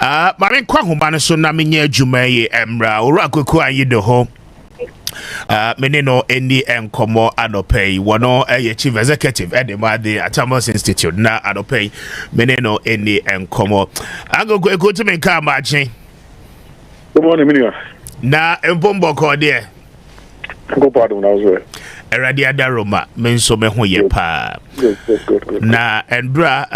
Mame kwa homa so na menye adwuma yi emra ora kwaku ayi de ho mene no eni enkomo adopay wono chief executive edema the Atamos Institute na adopay mene no eni enkomo agogo ekotu menka machi. Good morning, Minia. Na empombo ko de Go pardon na zo. Eradi adaroma menso me ho ye pa. Good. Na endra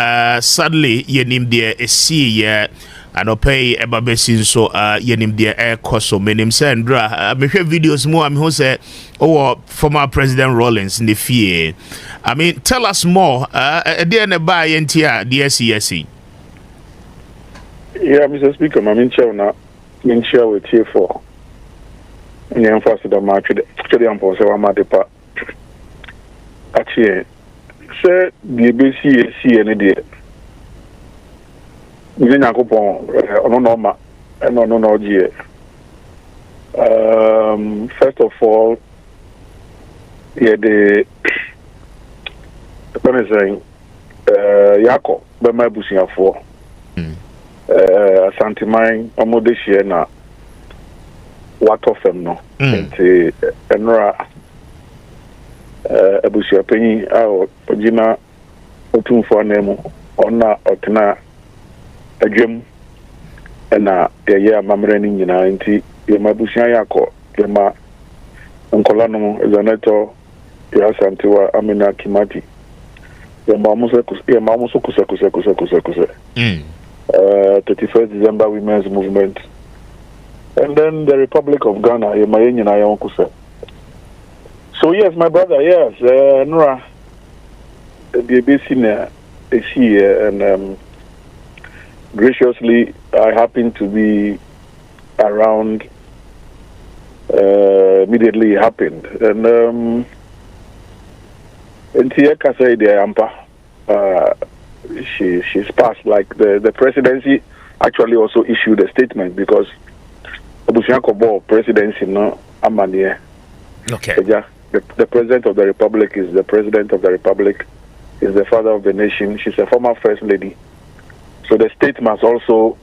sadly yenim de esi ye anopay ebabesi so yenim de koso menim se endra me hwe videos mu am ho se former President Rawlings in the fie. I mean, tell us more there na ba yentia the SESC. Yeah, Mr. Speaker, I'm share with you for in emphasis the match actually I'm for say ma depa actually say the BCC any day ni nyakopon ono ma no je first of all yeah the what is saying yako be my busiafo Santimine omodeshie na what of them no nti enra abusia penyi a ogina otumfo na mu ona otena adwem na ye amamre ni nyina nti ye mabusia yakọ ye ma nkola no zaneto ya santiwa amina kimati ye ma muso kusa 31st December Women's Movement, and then the Republic of Ghana. So yes, my brother, yes, Nora, the BBC is here, and graciously, I happen to be around. Immediately it happened, and here Kasai de Ampa. She's passed. Like the presidency actually also issued a statement because Obusiankobo presidency no amanie. Okay. The president of the republic is the president of the republic, is the father of the nation. She's a former first lady, so the state must also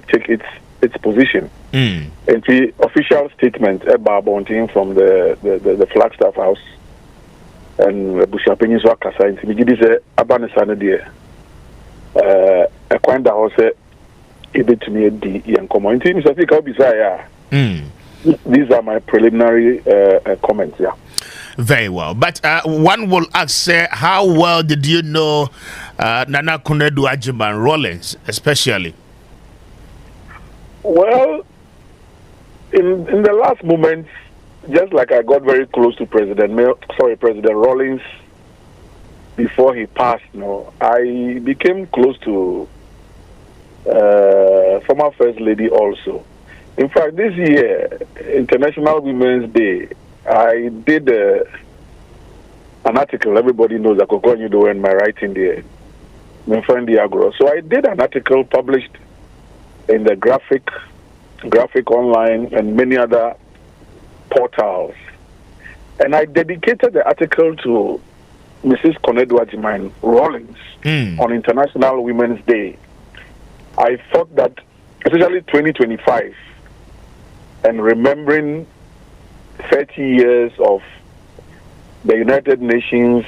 take its position. And the official statement about Bontin from the Flagstaff House. And Busha Penis Wakasa in Timidis Abanisana dear. A kind of house a bit to me the young community. Mr. Speaker, Bisaya. These are my preliminary comments, yeah. Very well. But one will ask, how well did you know Nana Konadu agyaman Rawlings, especially? Well, in the last moments, just like I got very close to President Rawlings before he passed, I became close to former First Lady also. In fact, this year, International Women's Day, I did an article. Everybody knows I could go and do in my writing there. So I did an article published in the graphic online and many other portals, and I dedicated the article to Mrs. Konadu agyaman Rawlings on International Women's Day. I thought that, especially 2025, and remembering 30 years of the United Nations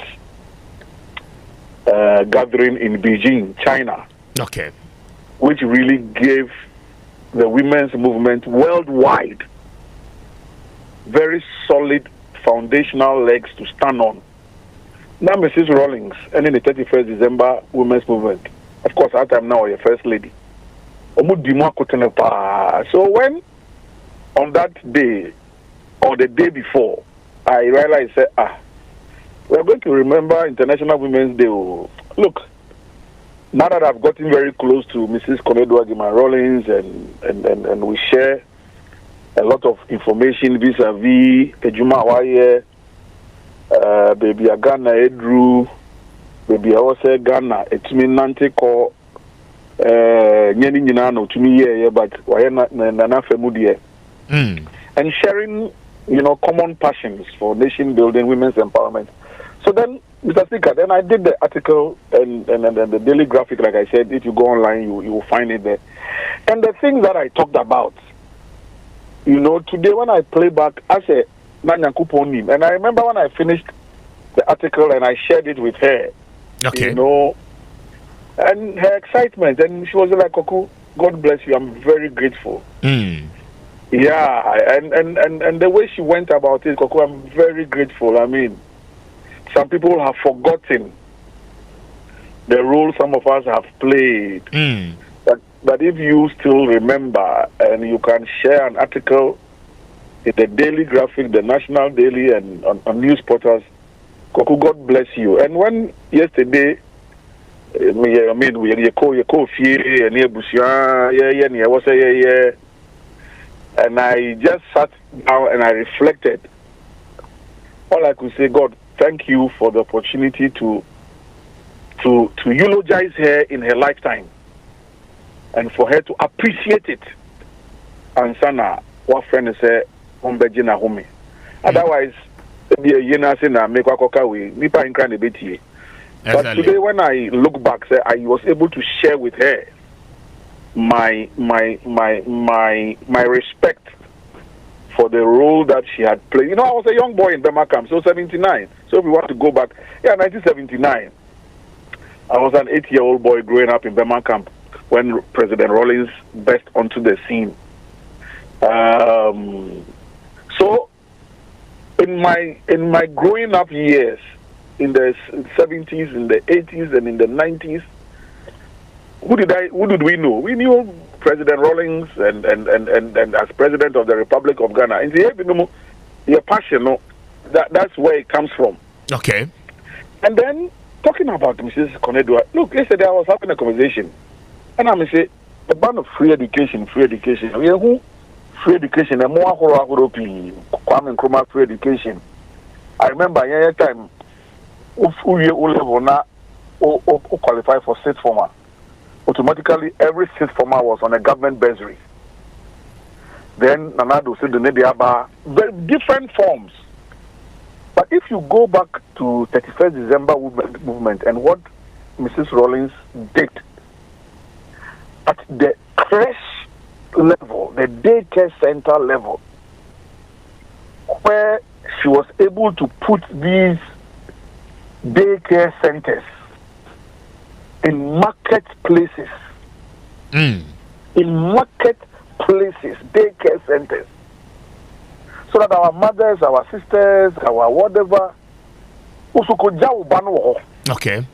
gathering in Beijing, China, okay, which really gave the women's movement worldwide very solid foundational legs to stand on. Now, Mrs. Rawlings, and in the 31st December Women's Movement, of course, at time now, your First Lady. So when, on that day, or the day before, I realized, we're going to remember International Women's Day. Look, now that I've gotten very close to Mrs. Konadu agyaman Rawlings, and we share a lot of information vis-a-vis Ejuma Waye, baby Ghana Edru, baby Awase Ghana, etumi nante ko nyeni nyina no tumi ye but waye na famudie. And sharing, common passions for nation building, women's empowerment. So then Mr. Speaker, then I did the article and the daily graphic, like I said. If you go online, you will find it there. And the things that I talked about, today when I play back, I said, and I remember when I finished the article and I shared it with her, okay, and her excitement, and she was like, Koku, God bless you, I'm very grateful. Yeah, and the way she went about it, Koku, I'm very grateful. I mean, some people have forgotten the role some of us have played. But if you still remember and you can share an article in the Daily Graphic, the National Daily, and on news portals, Koku, God bless you. And when yesterday, we call fear and I just sat down and I reflected. All I could say, God, thank you for the opportunity to eulogize her in her lifetime and for her to appreciate it. And Sana, what friend say, Hombejina Home. Otherwise, be a yena say na make wakoka we nipa inkra ne betie. But today when I look back, say I was able to share with her my respect for the role that she had played. I was a young boy in Burma camp, so 79. So if we want to go back, 1979. I was an 8-year-old boy growing up in Burma camp when President Rawlings burst onto the scene. So in my growing up years, in the 70s, in the 80s, and in the 90s, who did we know? We knew President Rawlings and as President of the Republic of Ghana. In the your passion, that's where it comes from. Okay. And then talking about Mrs. Konadu, look, yesterday I was having a conversation, and I'm saying the ban of free education. We are who free education and more Kwame Nkrumah free education. I remember any time who qualify for sixth former. Automatically, every sixth former was on a government bursary. Then Konadu said the Nediaba, very different forms. But if you go back to 31st December movement and what Mrs. Rawlings did at the creche level, the daycare center level, where she was able to put these daycare centers in marketplaces. In marketplaces, daycare centers. So that our mothers, our sisters, our whatever, also could jaw banwo. Okay.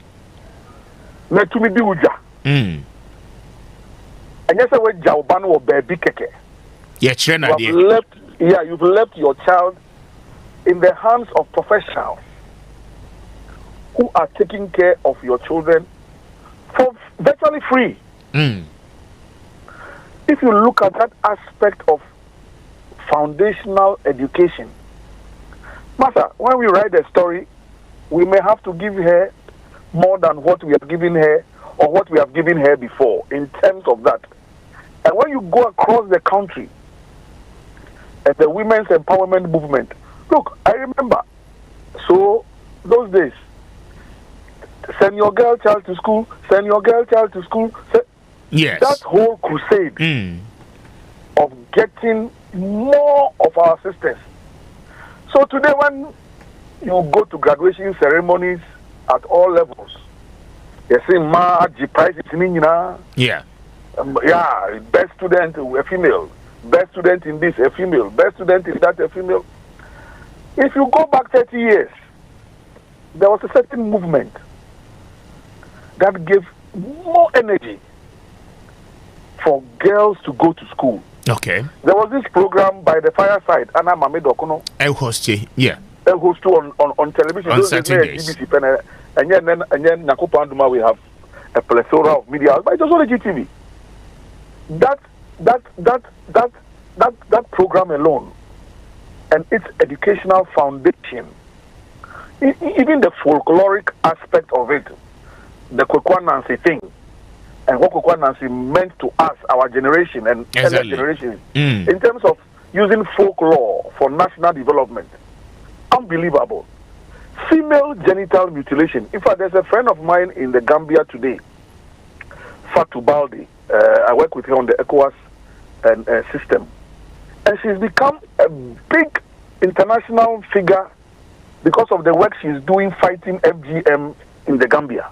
Na to me be uja. And yes, I went jaw banwo baby keke. Yeah, you've left your child in the hands of professionals who are taking care of your children for virtually free. If you look at that aspect of foundational education, Master, when we write a story, we may have to give her more than what we have given her or what we have given her before in terms of that. And when you go across the country at the women's empowerment movement, look, I remember, so those days, send your girl child to school, send your girl child to school. Yes. That whole crusade of getting more of our sisters. So today when you go to graduation ceremonies at all levels, you see prize yeah. Best student, a female. Best student in this, a female. Best student in that, a female. If you go back 30 years, there was a certain movement that gave more energy for girls to go to school. Okay. There was this program by the Fireside, Anna Mame Dokuno. El Hosti, yeah. El Hosti on television. On Saturdays. And then Nakupa Anduma, we have a plethora of media, but it was only GTV. That program alone and its educational foundation, even the folkloric aspect of it, the Kwekwa Nancy thing, and what Kwekwa Nancy meant to us, our generation and other generations, in terms of using folklore for national development. Unbelievable. female genital mutilation. In fact, there's a friend of mine in the Gambia today, Fatu Baldi. I work with her on the ECOWAS system. And she's become a big international figure because of the work she's doing fighting FGM in the Gambia.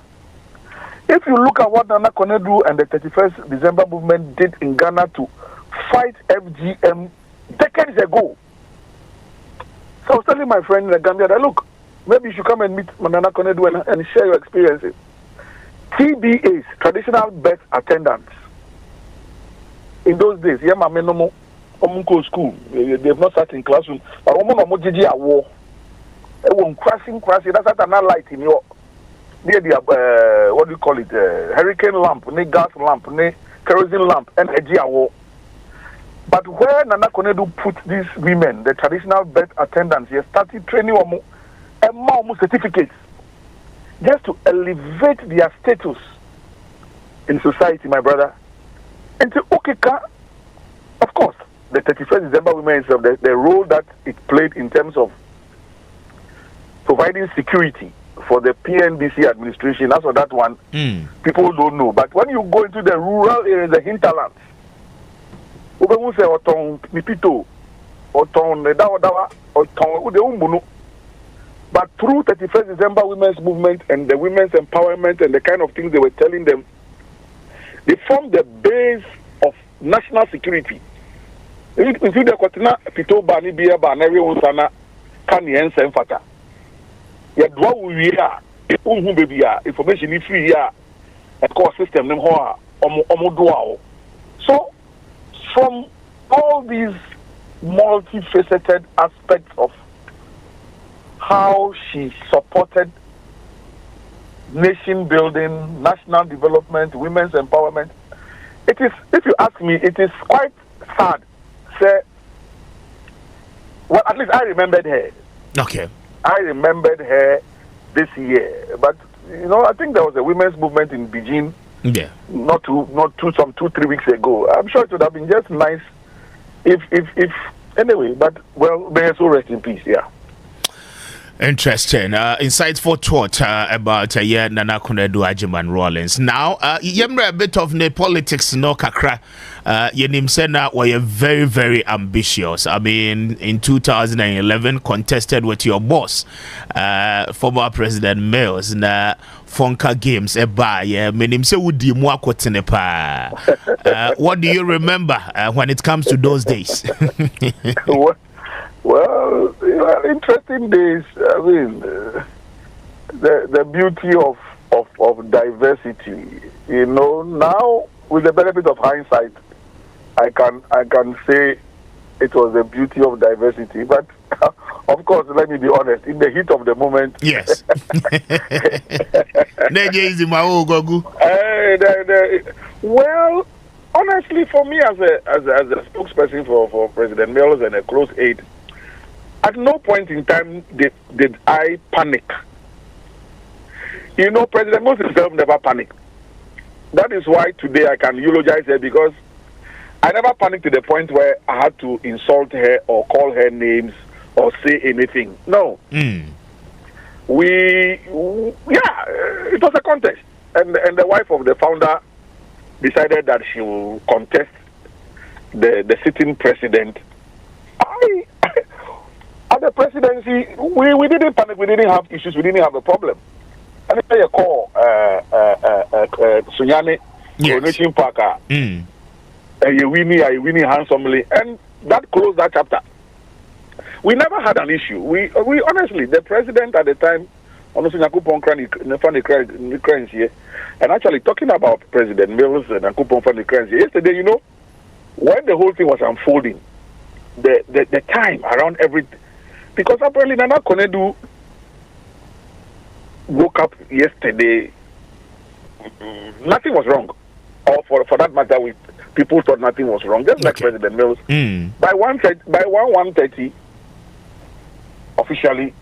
If you look at what Nana Konadu and the 31st December movement did in Ghana to fight FGM decades ago. So I was telling my friend in the Gambia that, look, maybe you should come and meet Nana Konadu and share your experiences. TBAs, traditional birth attendants. In those days, yeah, my no more school. They have not sat in classroom. But a war. Crashing. That's not light in your near the what do you call it? Hurricane lamp, gas lamp, kerosene lamp, and a war. But where Nana Konadu put these women, the traditional birth attendants, he started training them and more certificates just to elevate their status in society, my brother. And to Okeka, of course, the 31st December Women's of the role that it played in terms of providing security for the PNDC administration. That's what that one people don't know. But when you go into the rural areas, the hinterlands, but through 31st December Women's Movement and the women's empowerment and the kind of things they were telling them, they formed the base of national security. If you the Kotina Pito Bani Bia Banari Unsana Kani and Fata. Ya dwa we are unhu baby information if free ya a core system them ho. So from all these multifaceted aspects of how she supported nation building, national development, women's empowerment, it is, if you ask me, it is quite sad. Say, well, at least I remembered her. Okay. I remembered her this year, but I think there was a women's movement in Beijing. Yeah. Not 2-3 weeks ago. I'm sure it would have been just nice if anyway. But well, may her soul rest in peace. Yeah. Interesting, insightful thought about Nana Konadu agyaman rawlings. Now, a bit of the politics, no kakra. Yenim Sena were very, very ambitious. I mean, in 2011, contested with your boss, former President Mills, na Fonka Games. Menim se wudi mwakotene pa. What do you remember when it comes to those days? Well, interesting days. I mean, the beauty of diversity. Now with the benefit of hindsight, I can say it was the beauty of diversity. But of course, let me be honest. In the heat of the moment, yes. Well, honestly, for me as a spokesperson for President Mills and a close aide, at no point in time did I panic. President Mills himself never panicked. That is why today I can eulogize her, because I never panicked to the point where I had to insult her or call her names or say anything. No. It was a contest. And the wife of the founder decided that she will contest the sitting president. At the presidency, we didn't panic, we didn't have issues, we didn't have a problem. And I call Sunyane, Coronation Parker, you winning handsomely, and that closed that chapter. We never had an issue. We honestly, the president at the time, and actually talking about President Mills and yesterday, when the whole thing was unfolding, the time around everything, because apparently Nana Konadu woke up yesterday, nothing was wrong, or for that matter, people thought nothing was wrong, just like President Mills. By 1:30, officially,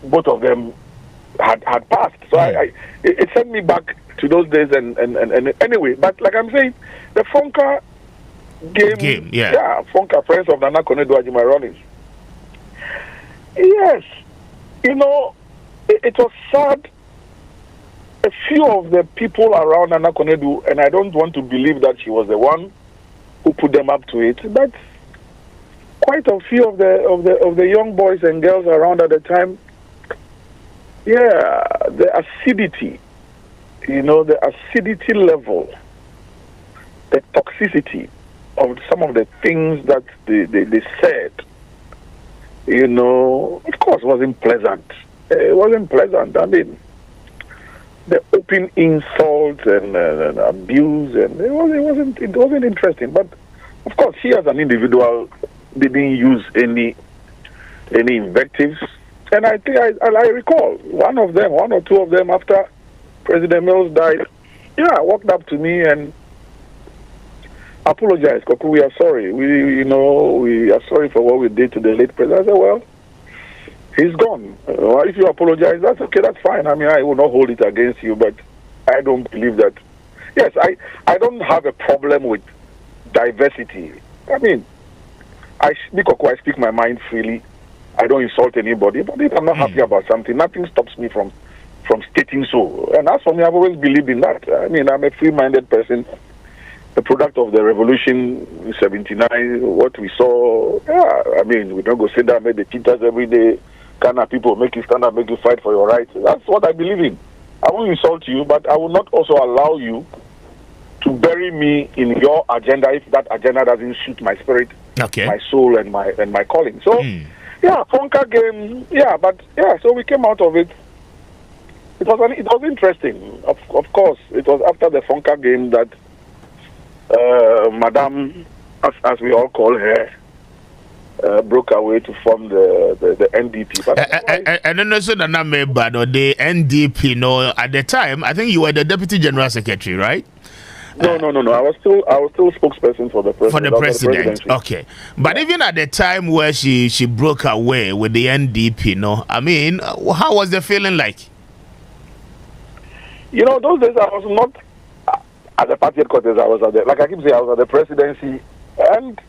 both of them had passed. So it sent me back to those days, and anyway, but like I'm saying, the Fonka game, Fonka, friends of Nana Konadu agyaman rawlings. Yes, it was sad. A few of the people around Nana Konadu, and I don't want to believe that she was the one who put them up to it, but quite a few of the young boys and girls around at the time, the acidity, the acidity level, the toxicity of some of the things that they said, of course, wasn't pleasant. It wasn't pleasant. I mean, the open insult and abuse, and it wasn't interesting. But of course, she as an individual didn't use any invectives. And I think I recall one or two of them after President Mills died, walked up to me and apologized. Koku, we are sorry. We are sorry for what we did to the late president. I said, well, he's gone. If you apologize, that's okay, that's fine. I mean, I will not hold it against you, but I don't believe that. Yes, I don't have a problem with diversity. I mean, I speak my mind freely. I don't insult anybody, but if I'm not happy about something, nothing stops me from stating so. And as for me, I've always believed in that. I mean, I'm a free-minded person, the product of the revolution in 79, what we saw. I mean, we don't go sit down, make the cheaters every day. Kind of people make you stand up, make you fight for your rights. That's what I believe in. I won't insult you, but I will not also allow you to bury me in your agenda if that agenda doesn't suit my spirit, my soul, and my calling. So, Fonka game, so we came out of it. It was interesting. Of course, it was after the Fonka game that Madame, as we all call her, broke away to form the NDP. But and then also the name, but the NDP, at the time, I think you were the Deputy General Secretary, right? No. I was still spokesperson for the president. For the president, okay. But even at the time where she broke away with the NDP, I mean, how was the feeling like? Those days I was not at the party headquarters. I was at I keep saying, I was at the presidency, and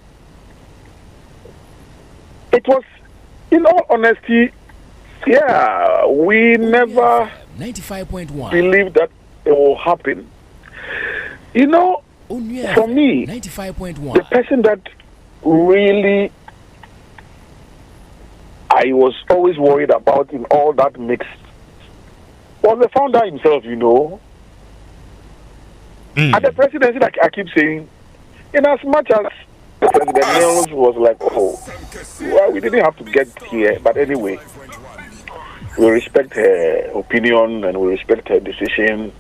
it was, in all honesty, we never 95.1 believed that it will happen. For me, 95.1 the person that really I was always worried about in all that mix was the founder himself, At the presidency, like I keep saying, in as much as President Mills was like, well, we didn't have to get here, but anyway, we respect her opinion and we respect her decision,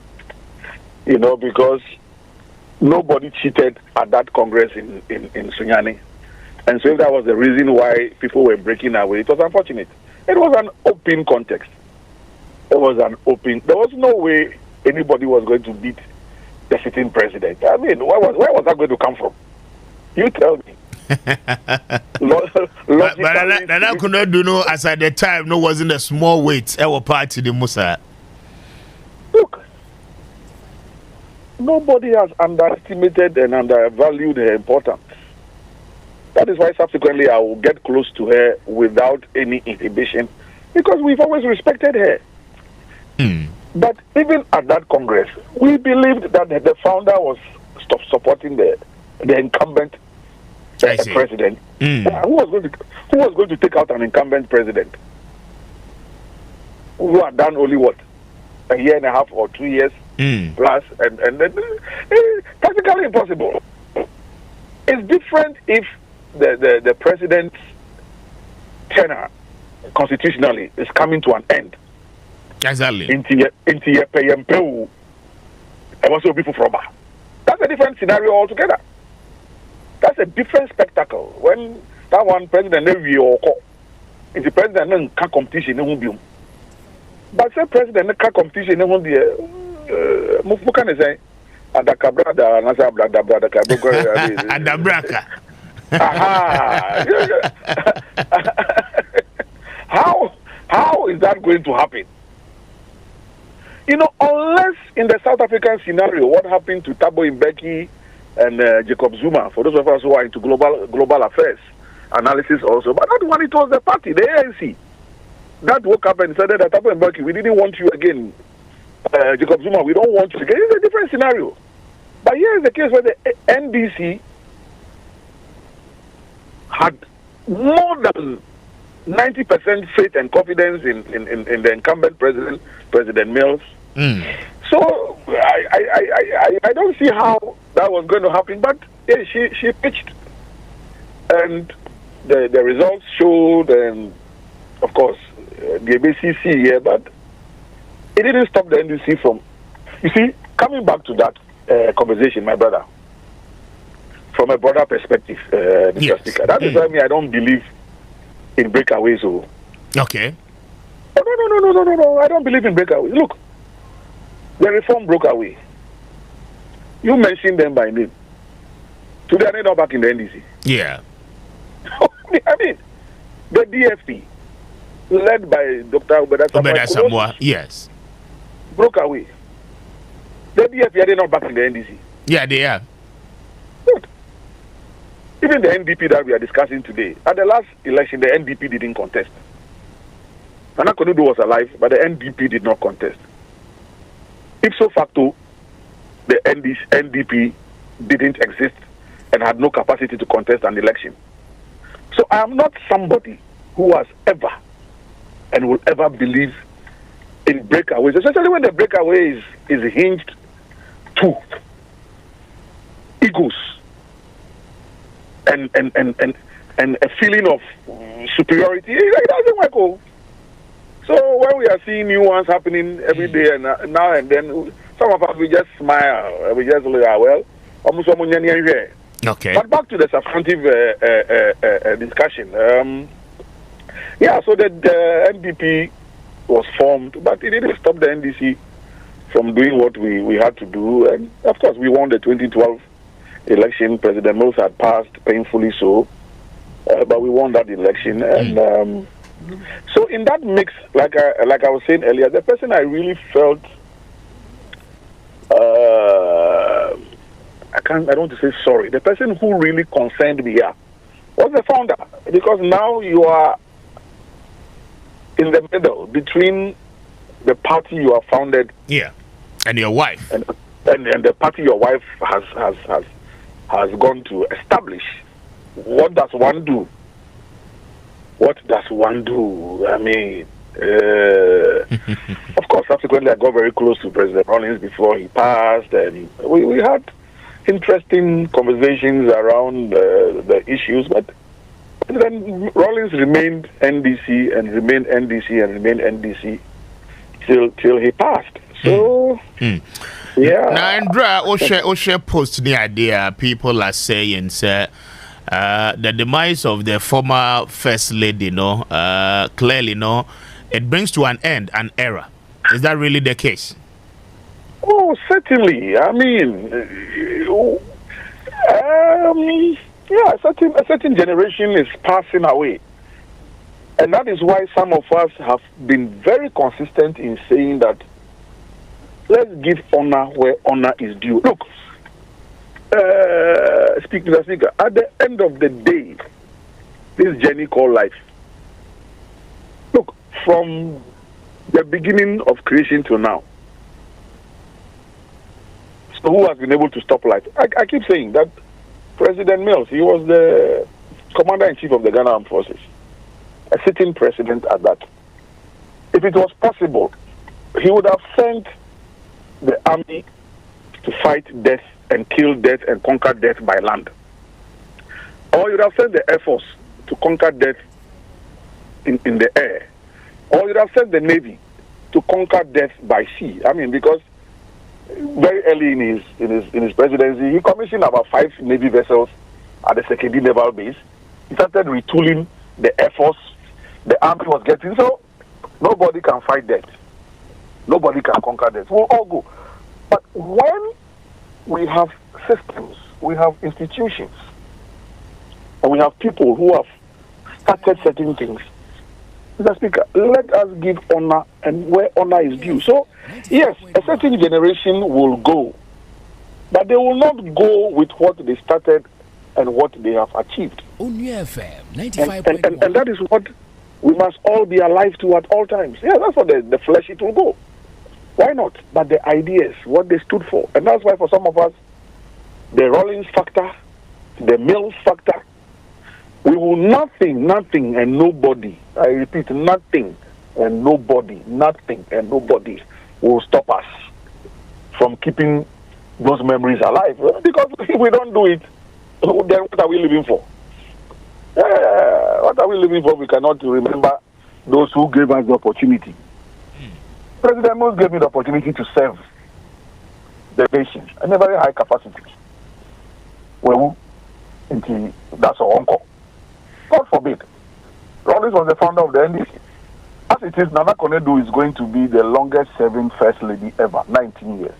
because nobody cheated at that Congress in Sunyani. And so if that was the reason why people were breaking away, it was unfortunate. It was an open context. There was no way anybody was going to beat the sitting president. I mean, where was that going to come from? You tell me. But Nana Konadu, as at the time, wasn't a small weight. Our party, the Musa. Look, nobody has underestimated and undervalued her importance. That is why subsequently I will get close to her without any inhibition, because we've always respected her. But even at that Congress, we believed that the founder was supporting the incumbent president. Who was going to take out an incumbent president who had done only a year and a half or 2 years plus, and then practically impossible. It's different if the president's tenure constitutionally is coming to an end. Exactly. That's a different scenario altogether. That's a different spectacle. When that one president is the president can't competition in but say president can't competition in the can say adakabrada nasa brada adabraka. How is that going to happen? Unless in the South African scenario, what happened to Thabo Mbeki and Jacob Zuma, for those of us who are into global affairs analysis also, but not when it was the party, the ANC. that woke up and said that Tapo and Mbeki, we didn't want you again. Jacob Zuma, we don't want you again. It's a different scenario. But here is the case where the NDC had more than 90% faith and confidence in the incumbent president, President Mills. So I don't see how that was going to happen. But yeah, she pitched, and the results showed, and of course the ABCC here, but it didn't stop the NDC from. You see, coming back to that conversation, my brother, from a broader perspective, Mr. Speaker, that is why I don't believe in breakaways. Okay. No, I don't believe in breakaways. Look, the reform broke away. You mentioned them by name. Today they're not back in the NDC. Yeah. I mean, the DFP, led by Dr. Obeda Samoa, yes, broke away. The DFP are they not back in the NDC? Yeah, they are. Good. Even the NDP that we are discussing today, at the last election, the NDP didn't contest. Konadu was alive, but the NDP did not contest. Ipso facto, the NDP didn't exist and had no capacity to contest an election. So I am not somebody who has ever and will ever believe in breakaways, especially when the breakaway is hinged to egos and a feeling of superiority. It doesn't work. Oh. So when we are seeing new ones happening every day and now and then, some of us we just smile, we just look at well, almost here. Okay. But back to the substantive discussion. Yeah, so the NDP was formed, but it didn't stop the NDC from doing what we had to do. And of course, we won the 2012 election. President Mills had passed, painfully so, but we won that election. And so in that mix, like I was saying earlier, the person I really felt, I don't want to say sorry, the person who really concerned me here was the founder, because now you are in the middle between the party you have founded, and your wife, and the party your wife has gone to establish. What does one do? What does one do? I mean, of course, subsequently I got very close to President Rawlings before he passed, and we had interesting conversations around the issues, but then Rawlings remained NDC and remained NDC and remained NDC till he passed. So, yeah. Now, Andra, Osha post the idea people are saying, sir, the demise of the former First Lady, clearly, it brings to an end an era. Is that really the case? Oh, certainly. I mean, yeah, a certain generation is passing away. And that is why some of us have been very consistent in saying that let's give honor where honor is due. Look, Speaker, at the end of the day, this journey called life, look, from the beginning of creation to now, so who has been able to stop life? I keep saying that President Mills, he was the commander-in-chief of the Ghana Armed Forces, a sitting president at that. If it was possible, he would have sent the army to fight death and kill death and conquer death by land. Or you'd have sent the Air Force to conquer death in the air. Or you'd have sent the Navy to conquer death by sea. I mean, because very early in his presidency, he commissioned about 5 Navy vessels at the Sekedi Naval Base. He started retooling the Air Force. The Army was getting, so nobody can fight death. Nobody can conquer death. We'll all go. But when we have systems, we have institutions, and we have people who have started certain things, Mr. Speaker, let us give honor and where honor is due. So, yes, a certain generation will go, but they will not go with what they started and what they have achieved. On UFM 95.1. And that is what We must all be alive to at all times. Yeah, that's what the flesh it will go. Why not? But the ideas, what they stood for. And that's why for some of us, the rawlings factor, the mills factor, we will nothing and nobody, I repeat, nothing and nobody will stop us from keeping those memories alive. Because if we don't do it, then what are we living for? What are we living for? We cannot remember those who gave us the opportunity. President Mills gave me the opportunity to serve the nation in a very high capacity. Well, that's our uncle. God forbid. Rawlings was the founder of the NDC. As it is, Nana Konadu is going to be the longest serving first lady ever, 19 years.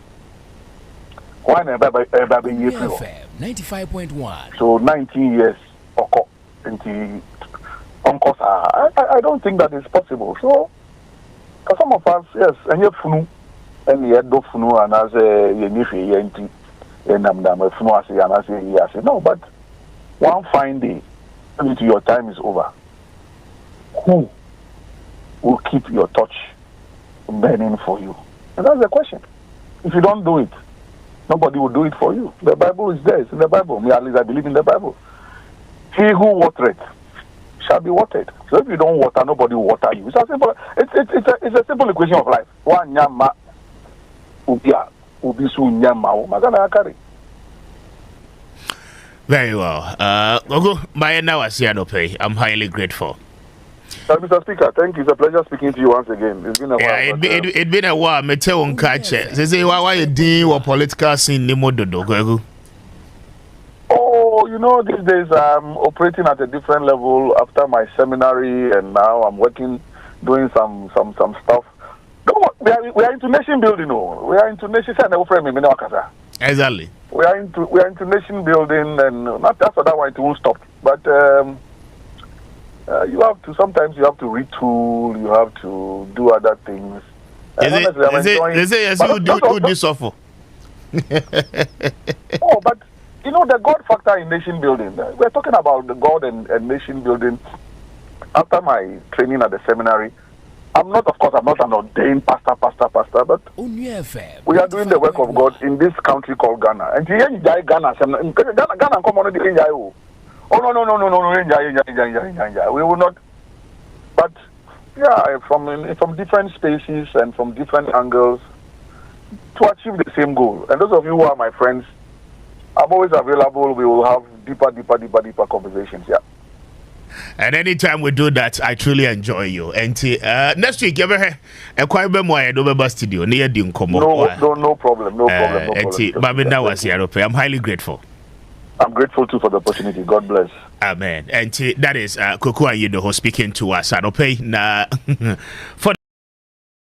Why never 95.1. So 19 years uncles are. I don't think that is possible. So some of us, yes, and you funu and you do funu and as a yenifi yenti and I'm funu as and as yes. No, but one fine day, your time is over. Who will keep your torch burning for you? And that's the question. If you don't do it, nobody will do it for you. The Bible is there. It's in the Bible. Me, at least I believe in the Bible. He who watereth shall be watered. So if you don't water, nobody will water you. It's a simple. It's a simple equation of life. One nyama ubia ubisu nyama magana akari. Very well. Ogo, my now pay. I'm highly grateful. Mr. Speaker, thank you. It's a pleasure speaking to you once again. It's been a while. It's been a while. Me tell on catch. Say why you deal with political scene nimo dodo. Oh, you know, these days I'm operating at a different level after my seminary, and now I'm working, doing some stuff. We are into nation building. We are into nation. Exactly. We are into nation building, and not just for that one, it won't stop. But you have to retool. You have to do other things. Is it who do suffer? Oh, but you know the God factor in nation building. We're talking about the God and nation building. After my training at the seminary, I'm not an ordained pastor, but we are doing the work of God in this country called Ghana. And Ghana come on the oh no, we will not. But yeah, from different spaces and from different angles to achieve the same goal. And those of you who are my friends, I'm always available. We will have deeper conversations. Yeah. And anytime we do that, I truly enjoy you. And next week, you ever a quite more studio near the No problem. I'm highly grateful. I'm grateful too for the opportunity. God bless. Amen. And that is Koku Ayedo speaking to us. I don't pay for